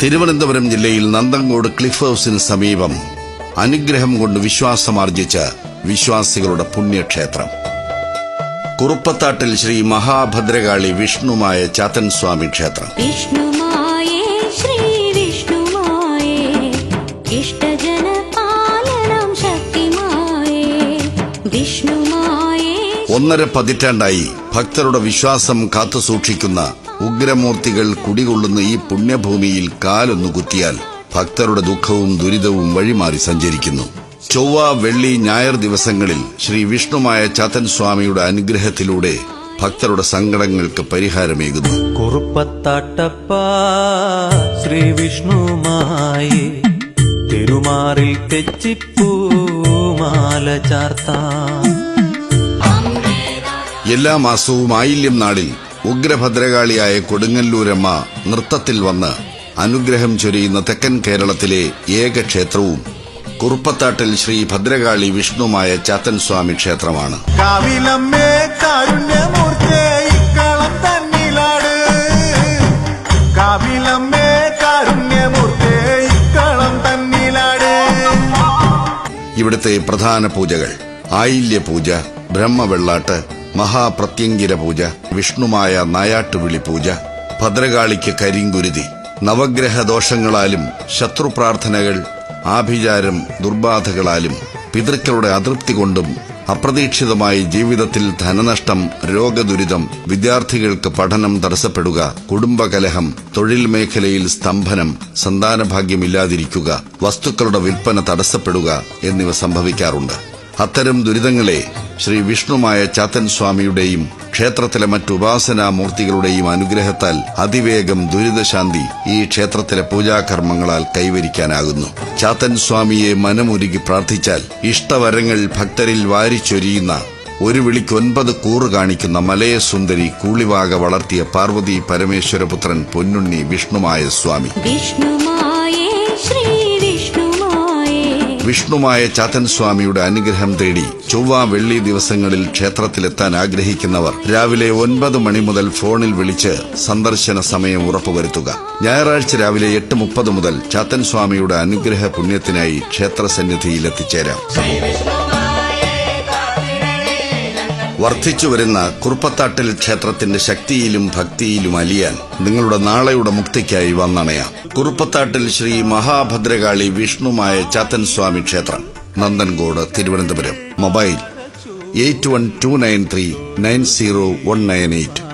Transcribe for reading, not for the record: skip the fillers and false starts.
തിരുവനന്തപുരം ജില്ലയിൽ നന്തങ്കോട് ക്ലിഫ് ഹൌസിന് സമീപം അനുഗ്രഹം കൊണ്ട് വിശ്വാസമാർജിച്ച വിശ്വാസികളുടെ പുണ്യക്ഷേത്രം. കുറുപ്പത്താട്ടിൽ ശ്രീ മഹാഭദ്രകാളി വിഷ്ണുമായ ചാത്തൻ സ്വാമി ക്ഷേത്രം. 1.5 പതിറ്റാണ്ടായി ഭക്തരുടെ വിശ്വാസം കാത്തുസൂക്ഷിക്കുന്ന ഉഗ്രമൂർത്തികൾ കുടികൊള്ളുന്ന ഈ പുണ്യഭൂമിയിൽ കാലൊന്നു കുത്തിയാൽ ഭക്തരുടെ ദുഃഖവും ദുരിതവും വഴിമാറി സഞ്ചരിക്കുന്നു. ചൊവ്വ, വെള്ളി, ഞായർ ദിവസങ്ങളിൽ ശ്രീ വിഷ്ണുമായ ചാത്തൻ സ്വാമിയുടെ അനുഗ്രഹത്തിലൂടെ ഭക്തരുടെ സങ്കടങ്ങൾക്ക് പരിഹാരമേകുന്നു. കുറുപ്പത്താട്ടപ്പ ശ്രീ വിഷ്ണുമായി തിരുമാറിൽ തെച്ചിപ്പൂമാല ചാർത്താം. എല്ലാ മാസവും ആയില്യം നാളിൽ ഉഗ്രഭദ്രകാളിയായ കൊടുങ്ങല്ലൂരമ്മ നൃത്തത്തിൽ വന്ന് അനുഗ്രഹം ചൊരിയുന്ന തെക്കൻ കേരളത്തിലെ ഏക ക്ഷേത്രവും കുറുപ്പത്താട്ടിൽ ശ്രീ ഭദ്രകാളി വിഷ്ണുമായ ചാത്തൻ സ്വാമി ക്ഷേത്രമാണ്. ഇവിടുത്തെ പ്രധാന പൂജകൾ ആയില്യ പൂജ, ബ്രഹ്മവെള്ളാട്ട്, മഹാപ്രത്യങ്കിര പൂജ, വിഷ്ണുമായ നായാട്ടുവിളി പൂജ, ഭദ്രകാളിക്ക് കരിങ്കുരുതി. നവഗ്രഹ ദോഷങ്ങളാലും ശത്രുപ്രാർത്ഥനകൾ, ആഭിചാരം, ദുർബാധകളാലും പിതൃക്കളുടെ അതൃപ്തി കൊണ്ടും അപ്രതീക്ഷിതമായി ജീവിതത്തിൽ ധനനഷ്ടം, രോഗദുരിതം, വിദ്യാർത്ഥികൾക്ക് പഠനം തടസ്സപ്പെടുക, കുടുംബകലഹം, തൊഴിൽ മേഖലയിൽ സ്തംഭനം, സന്താനഭാഗ്യമില്ലാതിരിക്കുക, വസ്തുക്കളുടെ വിൽപ്പന തടസ്സപ്പെടുക എന്നിവ സംഭവിക്കാറുണ്ട്. അത്തരം ദുരിതങ്ങളെ ശ്രീ വിഷ്ണുമായ ചാത്തൻ സ്വാമിയുടെയും ക്ഷേത്രത്തിലെ മറ്റു ഉപാസനാമൂർത്തികളുടെയും അനുഗ്രഹത്താൽ അതിവേഗം ദുരിതശാന്തി ഈ ക്ഷേത്രത്തിലെ പൂജാകർമ്മങ്ങളാൽ കൈവരിക്കാനാകുന്നു. ചാത്തൻ സ്വാമിയെ മനമുരുകി പ്രാർത്ഥിച്ചാൽ ഇഷ്ടവരങ്ങൾ ഭക്തരിൽ വാരിച്ചൊരിയുന്ന, ഒരു വിളിക്ക് 9 കൂറ് കാണിക്കുന്ന മലയസുന്ദരി കൂളിവാക വളർത്തിയ പാർവതി പരമേശ്വരപുത്രൻ പൊന്നുണ്ണി വിഷ്ണുമായ സ്വാമി. വിഷ്ണുമായ ചാത്തൻ സ്വാമിയുടെ അനുഗ്രഹം തേടി ചൊവ്വ, വെള്ളി ദിവസങ്ങളിൽ ക്ഷേത്രത്തിലെത്താൻ ആഗ്രഹിക്കുന്നവർ രാവിലെ 9 മണി മുതൽ ഫോണിൽ വിളിച്ച് സന്ദർശന സമയം ഉറപ്പുവരുത്തുക. ഞായറാഴ്ച രാവിലെ 8:30 മുതൽ ചാത്തൻ സ്വാമിയുടെ അനുഗ്രഹ പുണ്യത്തിനായി ക്ഷേത്രസന്നിധിയിൽ എത്തിച്ചേരാം. വർദ്ധിച്ചുവരുന്ന കുറുപ്പത്താട്ടിൽ ക്ഷേത്രത്തിന്റെ ശക്തിയിലും ഭക്തിയിലും അലിയാൻ നിങ്ങളുടെ നാളെയുടെ മുക്തിക്കായി വന്നണയാം. കുറുപ്പത്താട്ടിൽ ശ്രീ മഹാഭദ്രകാളി വിഷ്ണുമായ ചാത്തൻ സ്വാമി ക്ഷേത്രം, നന്തൻകോട്, തിരുവനന്തപുരം. മൊബൈൽ 8129390198.